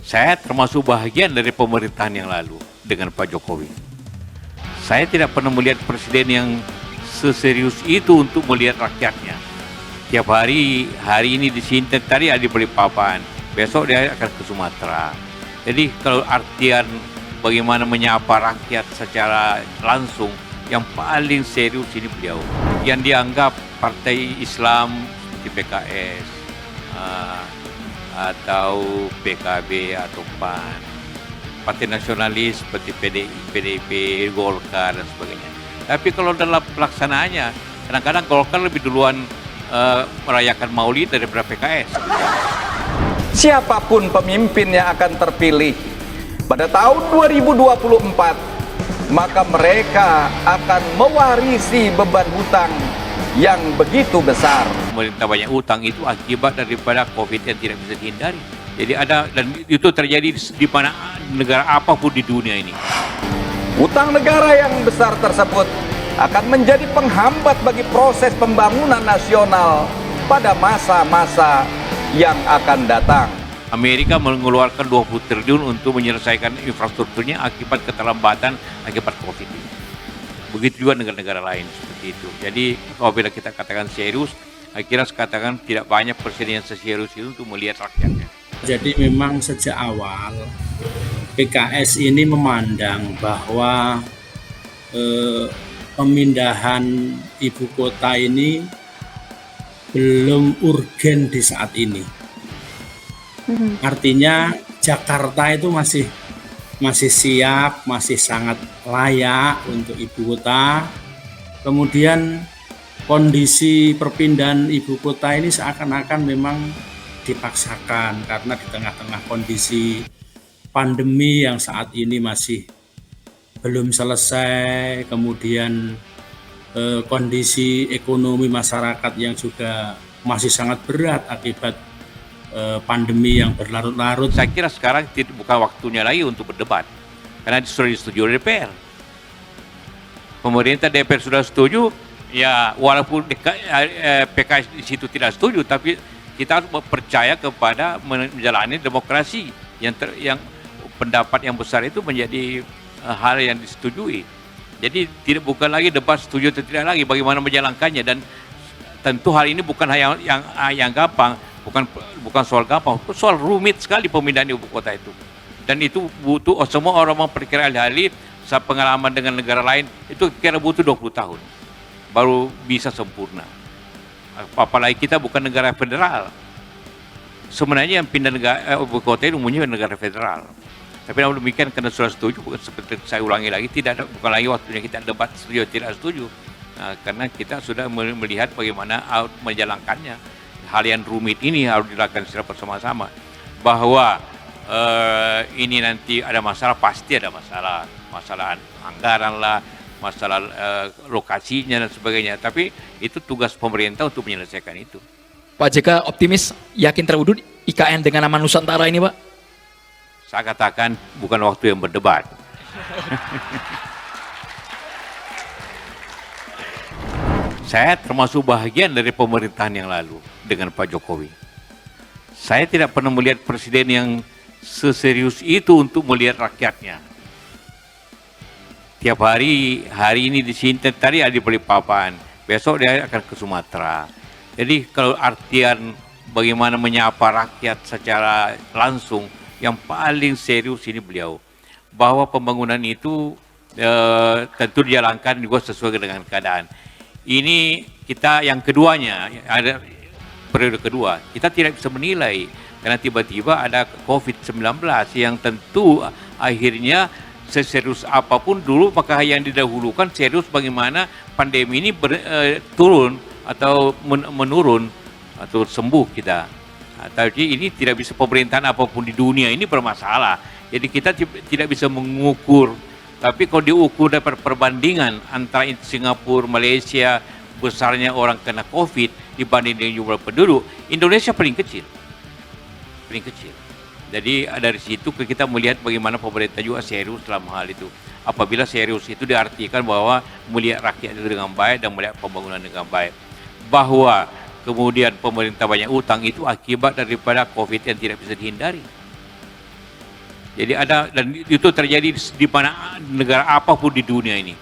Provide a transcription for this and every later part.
Saya termasuk bahagian dari pemerintahan yang lalu dengan Pak Jokowi. Saya tidak pernah melihat presiden yang seserius itu untuk melihat rakyatnya. Tiap hari ini di sini, tadi ada di Balikpapan, besok dia akan ke Sumatera. Jadi kalau artian bagaimana menyapa rakyat secara langsung, yang paling serius ini beliau. Yang dianggap partai Islam seperti PKS, atau PKB atau PAN, partai nasionalis seperti PDIP, Golkar dan sebagainya. Tapi kalau dalam pelaksanaannya, kadang-kadang Golkar lebih duluan merayakan Maulid daripada PKS. Siapapun pemimpin yang akan terpilih pada tahun 2024, maka mereka akan mewarisi beban hutang yang begitu besar. Pemerintah banyak utang itu akibat daripada COVID yang tidak bisa dihindari. Jadi ada, dan itu terjadi di mana negara apapun di dunia ini. Utang negara yang besar tersebut akan menjadi penghambat bagi proses pembangunan nasional pada masa-masa yang akan datang. Amerika mengeluarkan 20 triliun untuk menyelesaikan infrastrukturnya akibat keterlambatan akibat COVID ini. Begitu juga negara-negara lain seperti itu. Jadi apabila kita katakan serius, akhirnya katakan tidak banyak presiden yang seserius itu untuk melihat rakyatnya. Jadi memang sejak awal PKS ini memandang bahwa pemindahan ibu kota ini belum urgen di saat ini. Artinya Jakarta itu masih siap, masih sangat layak untuk ibu kota. Kemudian kondisi perpindahan ibu kota ini seakan-akan memang dipaksakan karena di tengah-tengah kondisi pandemi yang saat ini masih belum selesai, kemudian kondisi ekonomi masyarakat yang juga masih sangat berat akibat pandemi yang berlarut-larut. Saya kira sekarang bukan waktunya lagi untuk berdebat, karena sudah disetujui oleh DPR. Pemerintah DPR sudah setuju, ya walaupun PKS di situ tidak setuju, tapi kita harus percaya kepada menjalani demokrasi yang pendapat yang besar itu menjadi hal yang disetujui. Jadi bukan lagi debat setuju atau tidak lagi, bagaimana menjalankannya. Dan tentu hal ini bukan hal yang gampang, bukan soal gampang, soal rumit sekali pemindahan ibu kota itu. Dan itu butuh semua orang memperkirakan ahli pengalaman dengan negara lain itu kira butuh 20 tahun baru bisa sempurna. Apalagi kita bukan negara federal. Sebenarnya yang pindah ibu kota itu umumnya negara federal. Tapi namun demikian karena sudah setuju, seperti saya ulangi lagi, bukan lagi waktunya kita debat setuju atau tidak setuju. Karena kita sudah melihat bagaimana menjalankannya. Hal yang rumit ini harus dilakukan secara bersama-sama. Bahwa ini nanti ada masalah, pasti ada masalah anggaran lah, masalah lokasinya dan sebagainya. Tapi itu tugas pemerintah untuk menyelesaikan itu. Pak JK optimis, yakin terwujud IKN dengan nama Nusantara ini, Pak? Saya katakan bukan waktu yang berdebat. Saya termasuk bahagian dari pemerintahan yang lalu dengan Pak Jokowi. Saya tidak pernah melihat presiden yang seserius itu untuk melihat rakyatnya. Tiap hari ini di sini, tadi ada di Balikpapan, besok dia akan ke Sumatera. Jadi kalau artian bagaimana menyapa rakyat secara langsung, yang paling serius ini beliau. Bahwa pembangunan itu tentu dijalankan juga sesuai dengan keadaan. Ini kita yang keduanya, ada periode kedua, kita tidak bisa menilai karena tiba-tiba ada COVID-19 yang tentu akhirnya seserius apapun dulu, maka yang didahulukan serius bagaimana pandemi ini turun atau menurun atau sembuh kita. Tapi ini tidak bisa, pemerintahan apapun di dunia ini bermasalah. Jadi kita tidak bisa mengukur. Tapi kalau diukur dari perbandingan antara Singapura, Malaysia, besarnya orang kena COVID dibanding dengan jumlah penduduk, Indonesia paling kecil. Paling kecil. Jadi dari situ kita melihat bagaimana pemerintah juga serius dalam hal itu. Apabila serius itu diartikan bahwa melihat rakyat itu dengan baik dan melihat pembangunan dengan baik. Bahwa kemudian pemerintah banyak utang itu akibat daripada COVID yang tidak bisa dihindari. Jadi ada, dan itu terjadi di mana negara apapun di dunia ini.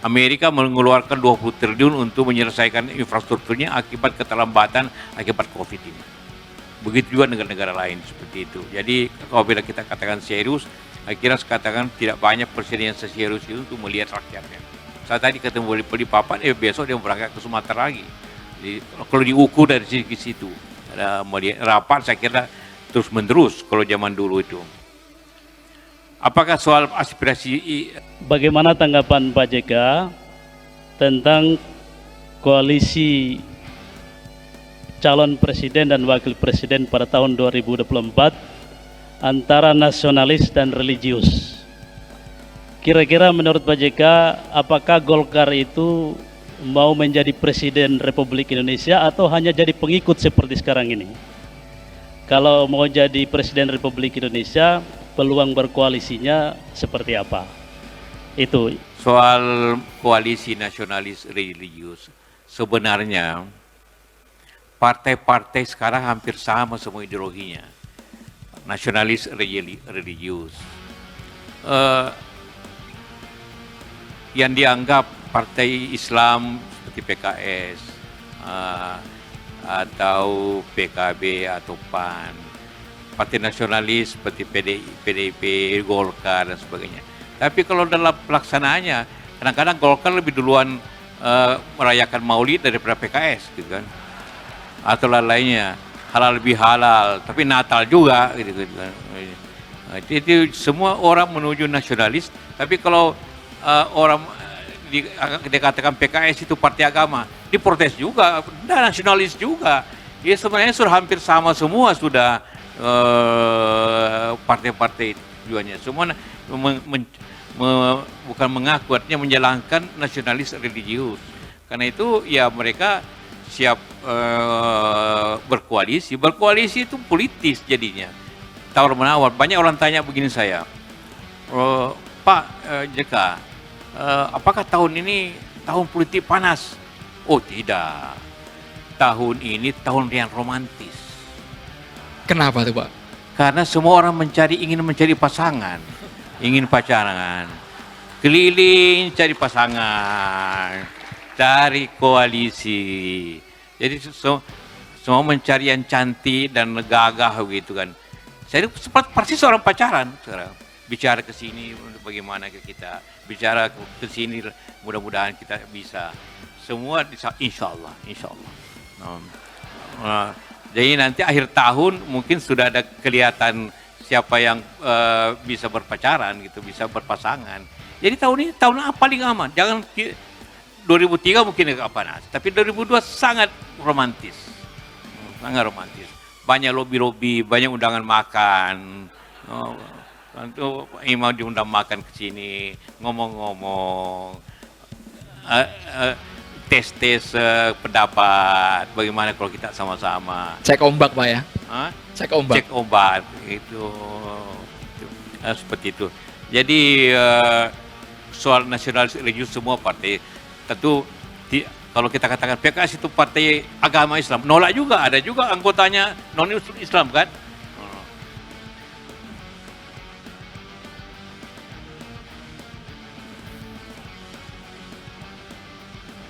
Amerika mengeluarkan 20 triliun untuk menyelesaikan infrastrukturnya akibat keterlambatan akibat COVID ini. Begitu juga negara-negara lain seperti itu. Jadi apabila kita katakan serius, akhirnya katakan tidak banyak presiden yang seserius itu untuk melihat rakyatnya. Saya tadi ketemu di Papan, besok dia berangkat ke Sumatera lagi. Jadi, kalau diukur dari segi situ, ada rapat saya kira terus menerus kalau zaman dulu itu. Apakah soal aspirasi? Bagaimana tanggapan Pak JK tentang koalisi calon presiden dan wakil presiden pada tahun 2024 antara nasionalis dan religius? Kira-kira menurut Pak JK, apakah Golkar itu mau menjadi presiden Republik Indonesia atau hanya jadi pengikut seperti sekarang ini? Kalau mau jadi presiden Republik Indonesia, peluang berkoalisinya seperti apa? Itu. Soal koalisi nasionalis religius, sebenarnya partai-partai sekarang hampir sama semua ideologinya. Nasionalis religius. Yang dianggap partai Islam seperti PKS, atau PKB atau PAN, partai nasionalis seperti PDIP, Golkar dan sebagainya. Tapi kalau dalam pelaksanaannya, kadang-kadang Golkar lebih duluan merayakan Maulid daripada PKS, gitu kan? Atau lainnya, halal lebih halal, tapi Natal juga, gitu kan? Itu semua orang menuju nasionalis. Tapi kalau orang dikatakan PKS itu partai agama, diprotes juga, dan nasionalis juga. Ya sebenarnya sudah hampir sama semua sudah partai-partai tujuannya. Semua bukan mengaku, artinya menjalankan nasionalis religius. Karena itu ya mereka siap berkoalisi. Berkoalisi itu politis jadinya. Tawar-menawar. Banyak orang tanya begini saya, Pak JK, apakah tahun ini tahun politik panas? Oh tidak, tahun ini tahun yang romantis. Kenapa tuh Pak? Karena semua orang ingin mencari pasangan, ingin pacaran, keliling cari pasangan, cari koalisi. Jadi semua mencari yang cantik dan gagah begitu kan. Saya persis orang pacaran sekarang. Bicara ke sini bagaimana kita, bicara ke sini mudah-mudahan kita bisa. Semua insya Allah. Jadi nanti akhir tahun mungkin sudah ada kelihatan siapa yang bisa berpacaran gitu, bisa berpasangan. Jadi tahun ini tahun paling aman. Jangan 2003 mungkin agak panas, tapi 2002 sangat romantis. Sangat romantis. Banyak lobi-lobi, banyak undangan makan. Tentu imam diundang makan ke sini, ngomong-ngomong, tes pendapat, bagaimana kalau kita sama-sama. Cek ombak Pak ya? Hah? Cek ombak. Cek ombak, itu. Seperti itu. Jadi soal nasionalis religius semua partai, tentu kalau kita katakan PKS itu partai agama Islam, nolak juga, ada juga anggotanya non-Islam kan?